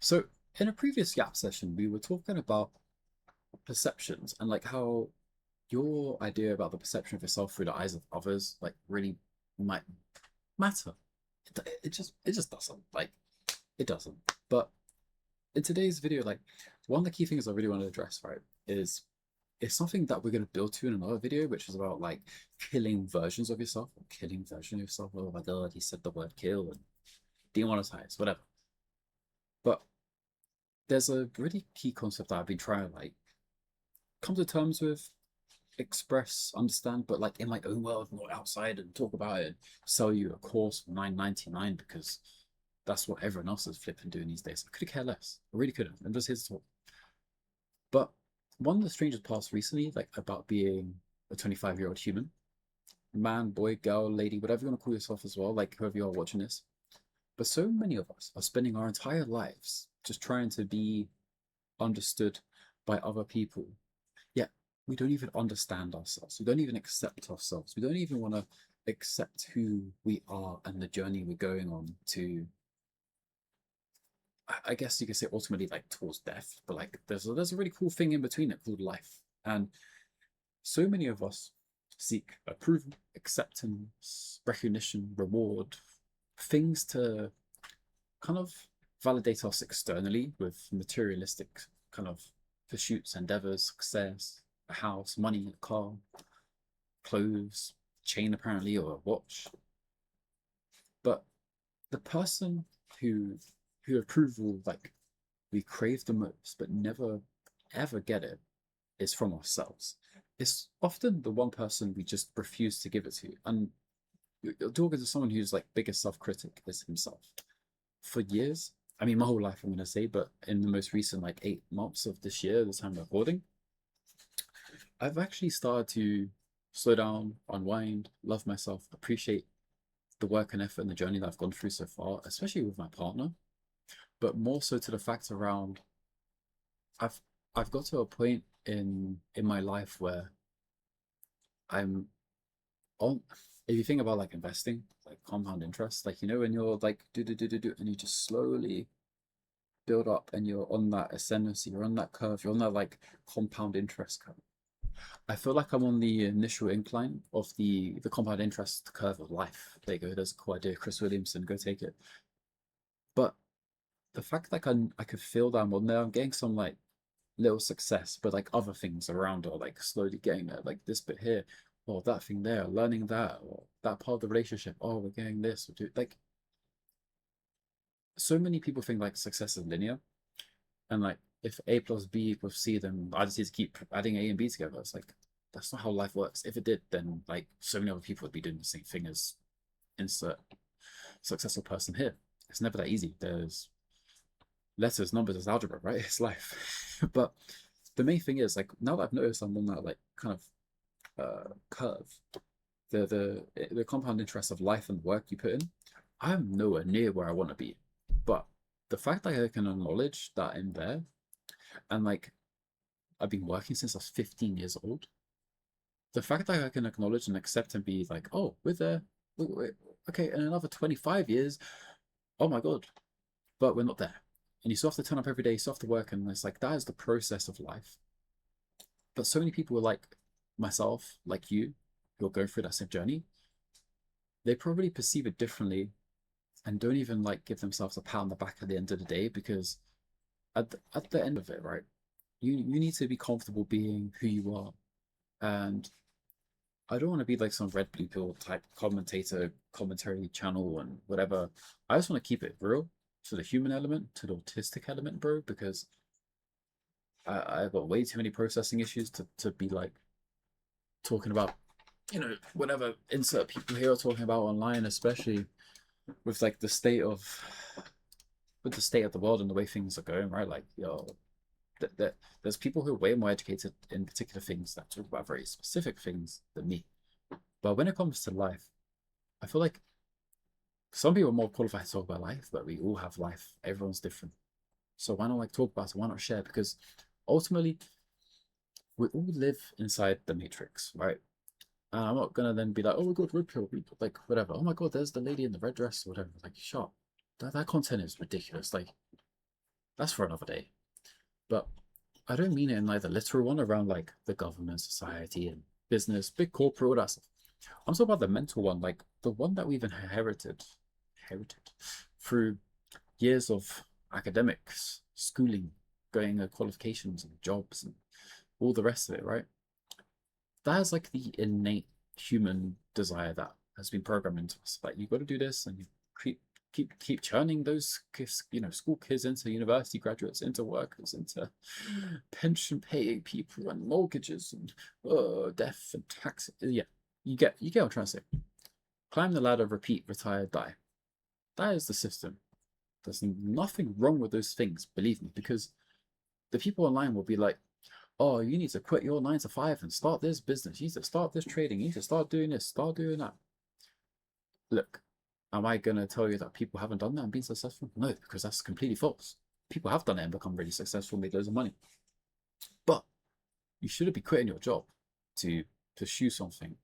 So in a previous Yap session, we were talking about perceptions and like how your idea about the perception of yourself through the eyes of others like really might matter. It just doesn't. Like it doesn't. But in today's video, like one of the key things I really want to address, right, is it's something that we're going to build to in another video, which is about like killing versions of yourself or killing version of yourself. Oh my god, he said the word kill and demonetize, whatever. But there's a really key concept that I've been trying to like come to terms with, express, understand, but like in my own world, not outside and talk about it and sell you a course for $9.99 because that's what everyone else is flipping doing these days. I could care less. I really couldn't. I'm just here to talk. But one of the strangest parts recently, like about being a 25-year-old human, man, boy, girl, lady, whatever you want to call yourself as well, like whoever you are watching this. But so many of us are spending our entire lives just trying to be understood by other people. Yet we don't even understand ourselves. We don't even accept ourselves. We don't even want to accept who we are and the journey we're going on to. I guess you could say ultimately like towards death, but like there's a really cool thing in between it called life. And so many of us seek approval, acceptance, recognition, reward, things to kind of validate us externally with materialistic kind of pursuits, endeavors, success, a house, money, a car, clothes, chain apparently, or a watch. But the person who approval like we crave the most but never ever get it is from ourselves. It's often the one person we just refuse to give it to. And you're talking to someone who's like biggest self-critic is himself. For years, I mean my whole life I'm gonna say, but in the most recent like 8 months of this year, this time I'm recording, I've actually started to slow down, unwind, love myself, appreciate the work and effort and the journey that I've gone through so far, especially with my partner, but more so to the fact around I've I've got to a point in my life where I'm on. If you think about like investing, like compound interest, like when you're like do and you just slowly build up and you're on that ascendancy, you're on that curve, you're on that like compound interest curve. I feel like I'm on the initial incline of the compound interest curve of life. There you go. There's a cool idea. Chris Williamson, go take it. But the fact that I could feel that I'm on there, I'm getting some like little success, but like other things around are like slowly getting there, like this bit here, or that thing there, learning that, or that part of the relationship. Oh, we're getting this. Like so many people think like success is linear, and like if A plus B equals C, then I just need to keep adding A and B together. It's like that's not how life works. If it did, then like so many other people would be doing the same thing as insert successful person here. It's never that easy. There's letters, numbers, there's algebra, right? It's life. But the main thing is like now that I've noticed I'm on that like kind of curve, the compound interest of life and work you put in, I'm nowhere near where I want to be. But the fact that I can acknowledge that I'm there and like I've been working since I was 15 years old, the fact that I can acknowledge and accept and be like, oh, we're there. Okay, in another 25 years, oh my God, but we're not there. And you still have to turn up every day, you still have to work, and it's like that is the process of life. But so many people like myself, like you, who are going through that same journey, they probably perceive it differently and don't even like give themselves a pat on the back at the end of the day because at the end of it, right, you need to be comfortable being who you are. And I don't want to be like some red blue pill type commentator, commentary channel and whatever. I just want to keep it real to the human element, to the autistic element, bro, because I've got way too many processing issues to be like talking about, whatever insert people here are talking about online, especially with like the state of the world and the way things are going, right? Like, there's people who are way more educated in particular things that talk about very specific things than me. But when it comes to life, I feel like some people are more qualified to talk about life, but we all have life. Everyone's different. So why not like talk about it? Why not share? Because ultimately, we all live inside the matrix, right? I'm not gonna then be like, oh my god, red pill, like whatever. Oh my god, there's the lady in the red dress or whatever. Like, shut up. That content is ridiculous. Like, That's for another day. But I don't mean it in like the literal one around like the government, society, and business, big corporate, all that stuff. I'm talking about the mental one, like the one that we've inherited through years of academics, schooling, going qualifications and jobs and all the rest of it, right? That is like the innate human desire that has been programmed into us. Like you got to do this, and you keep churning those kids, school kids into university graduates, into workers, into pension paying people and mortgages and death and taxes. Yeah, you get what I'm trying to say. Climb the ladder, repeat, retire, die. That is the system. There's nothing wrong with those things, believe me, because the people online will be like, oh, you need to quit your 9 to 5 and start this business. You need to start this trading. You need to start doing this, start doing that. Look, am I going to tell you that people haven't done that and been successful? No, because that's completely false. People have done it and become really successful, made loads of money. But you shouldn't be quitting your job to pursue something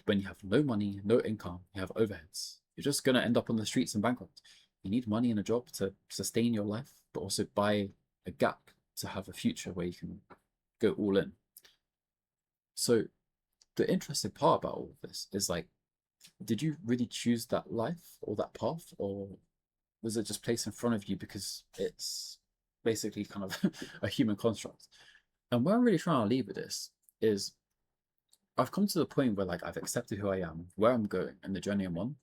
when you have no money, no income, you have overheads. You're just going to end up on the streets and bankrupt. You need money and a job to sustain your life, but also buy a gap to have a future where you can go all in. So the interesting part about all of this is like, did you really choose that life or that path, or was it just placed in front of you because it's basically kind of a human construct? And where I'm really trying to leave with this is I've come to the point where like I've accepted who I am, where I'm going, and the journey I'm on.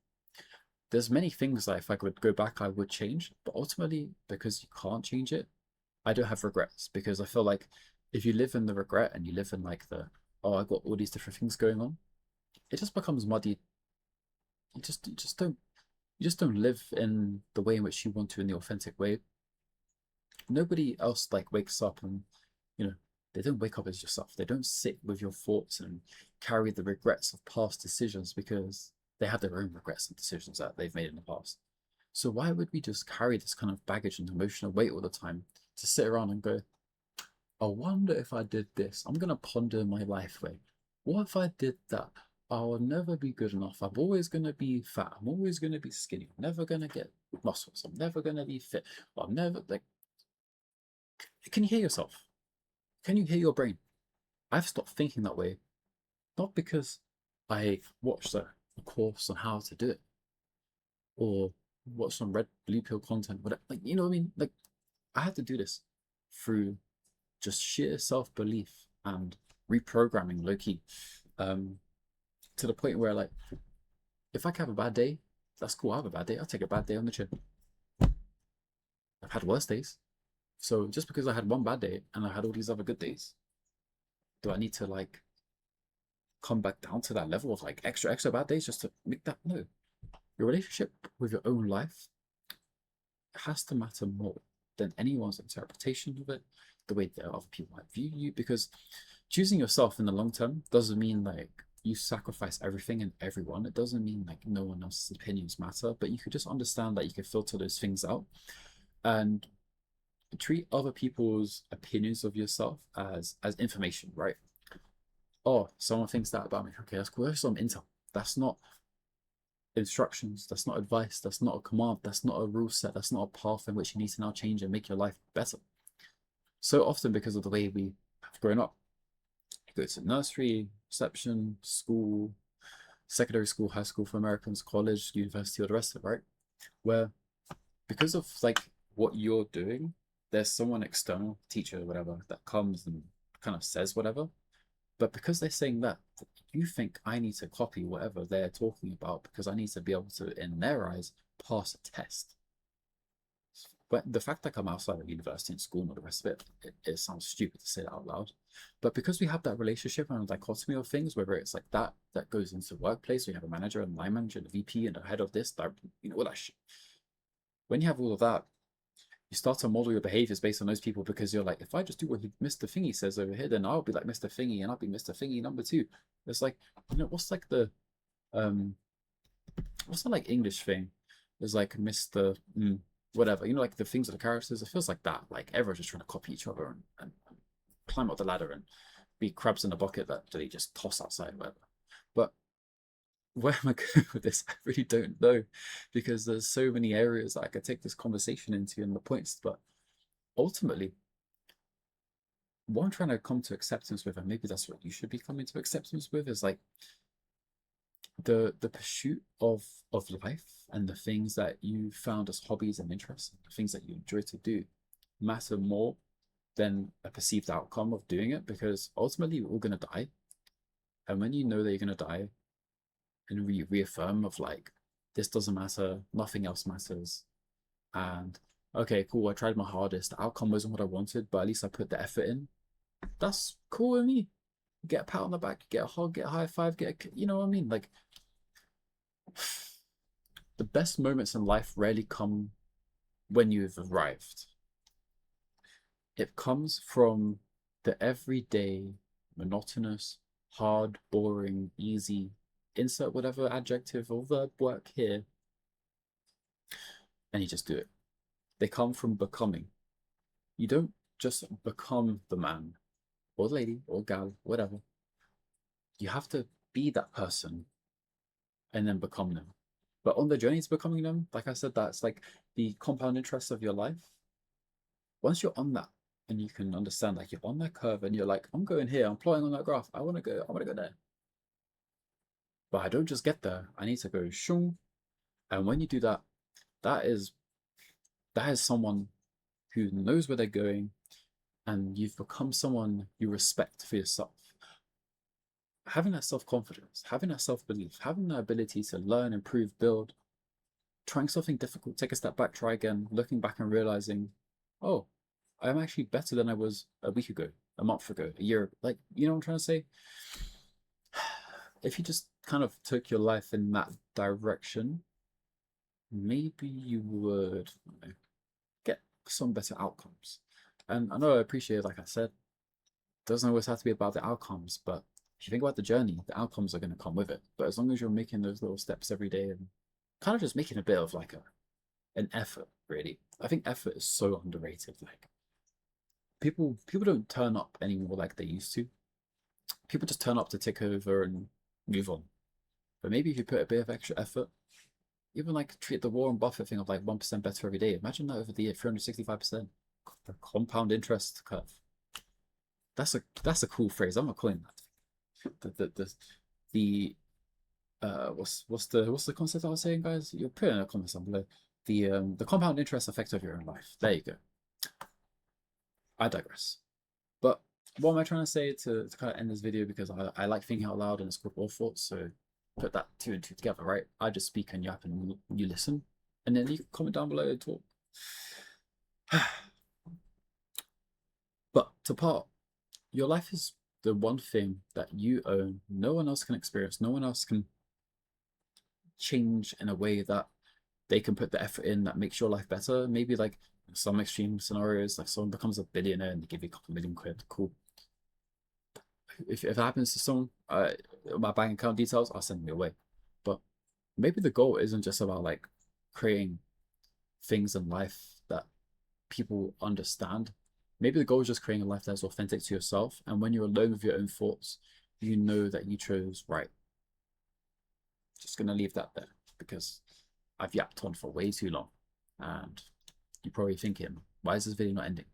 There's many things that if I could go back, I would change, but ultimately, because you can't change it, I don't have regrets, because I feel like if you live in the regret and you live in like the, oh, I got all these different things going on, it just becomes muddy. You just don't live in the way in which you want to, in the authentic way. Nobody else like wakes up and, you know, they don't wake up as yourself. They don't sit with your thoughts and carry the regrets of past decisions, because they have their own regrets and decisions that they've made in the past. So why would we just carry this kind of baggage and emotional weight all the time to sit around and go, I wonder if I did this. I'm gonna ponder my life way. What if I did that? I'll never be good enough. I'm always gonna be fat. I'm always gonna be skinny. I'm never gonna get muscles. I'm never gonna be fit. I'm never like. Can you hear yourself? Can you hear your brain? I've stopped thinking that way, not because I watched a course on how to do it, or watched some red blue pill content, whatever. Like, you know what I mean? Like, I had to do this through just sheer self belief and reprogramming low key, to the point where like, if I have a bad day, that's cool. I have a bad day. I'll take a bad day on the chin. I've had worse days. So just because I had one bad day and I had all these other good days, do I need to like come back down to that level of like extra bad days just to make that? No. Your relationship with your own life has to matter more than anyone's interpretation of it, the way that other people might view you. Because choosing yourself in the long term doesn't mean like you sacrifice everything and everyone. It doesn't mean like no one else's opinions matter, but you could just understand that you can filter those things out and treat other people's opinions of yourself as information, right? Oh, someone thinks that about me. Okay, that's cool. That's some intel. That's not instructions. That's not advice. That's not a command. That's not a rule set. That's not a path in which you need to now change and make your life better. So often, because of the way we have grown up, you go to nursery, reception, school, secondary school, high school for Americans, college, university, or the rest of it, right? Where because of like what you're doing, there's someone external, teacher, or whatever, that comes and kind of says whatever. But because they're saying that, you think I need to copy whatever they're talking about because I need to be able to, in their eyes, pass a test. But the fact that I'm outside of university and school and all the rest of it sounds stupid to say that out loud. But because we have that relationship and a dichotomy of things, whether it's like that goes into the workplace, we have a manager and line manager and a VP and a head of this, that, all that shit. When you have all of that, you start to model your behaviors based on those people, because you're like, if I just do what Mr. Thingy says over here, then I'll be like Mr. Thingy and I'll be Mr. Thingy number two. It's like, what's like the what's the like English thing? There's like Mr. Whatever, like the things of the characters. It feels like that. Like everyone's just trying to copy each other and climb up the ladder and be crabs in a bucket that they just toss outside, whatever. But where am I going with this? I really don't know, because there's so many areas that I could take this conversation into and the points. But ultimately, what I'm trying to come to acceptance with, and maybe that's what you should be coming to acceptance with, is like the pursuit of life and the things that you found as hobbies and interests, the things that you enjoy to do, matter more than a perceived outcome of doing it, because ultimately we're all gonna die. And when you know that you're gonna die and reaffirm of like, this doesn't matter, nothing else matters, and okay, cool, I tried my hardest, the outcome wasn't what I wanted, but at least I put the effort in. That's cool with me. Get a pat on the back, get a hug, get a high five, get a, you know what I mean? Like, the best moments in life rarely come when you've arrived. It comes from the everyday, monotonous, hard, boring, easy, insert whatever adjective or verb work here, and you just do it. They come from becoming. You don't just become the man or the lady or gal, whatever. You have to be that person and then become them. But on the journey to becoming them, like I said, that's like the compound interest of your life. Once you're on that and you can understand, like you're on that curve and you're like, I'm going here, I'm plotting on that graph, I want to go there. But I don't just get there. I need to go shung. And when you do that, that is someone who knows where they're going, and you've become someone you respect for yourself. Having that self-confidence, having that self-belief, having the ability to learn, improve, build, trying something difficult, take a step back, try again, looking back and realizing, oh, I'm actually better than I was a week ago, a month ago, a year. Like, you know what I'm trying to say? If you just kind of took your life in that direction, maybe you would, you know, get some better outcomes. And I know I appreciate, like I said, it doesn't always have to be about the outcomes, but if you think about the journey, the outcomes are going to come with it. But as long as you're making those little steps every day and kind of just making a bit of like an effort, really. I think effort is so underrated. Like people don't turn up anymore like they used to. People just turn up to take over and move on. But maybe if you put a bit of extra effort, even like treat the Warren Buffett thing of like 1% better every day. Imagine that over the year, 365%. The compound interest curve. That's a cool phrase. I'm not calling that. What's the concept I was saying, guys? You're putting in a comment down below. The compound interest effect of your own life. There you go. I digress. But what am I trying to say to kind of end this video? Because I like thinking out loud and it's called Raw Thoughts. So put that two and two together, right? I just speak and yap and you listen. And then you can comment down below and talk. But to part, your life is the one thing that you own. No one else can experience. No one else can change in a way that they can put the effort in that makes your life better. Maybe like some extreme scenarios, like someone becomes a billionaire and they give you a couple million quid. Cool. If it happens to someone, my bank account details, I'll send them your way. But maybe the goal isn't just about like creating things in life that people understand. Maybe the goal is just creating a life that's authentic to yourself. And when you're alone with your own thoughts, you know that you chose right. Just going to leave that there because I've yapped on for way too long. And you're probably thinking, why is this video not ending?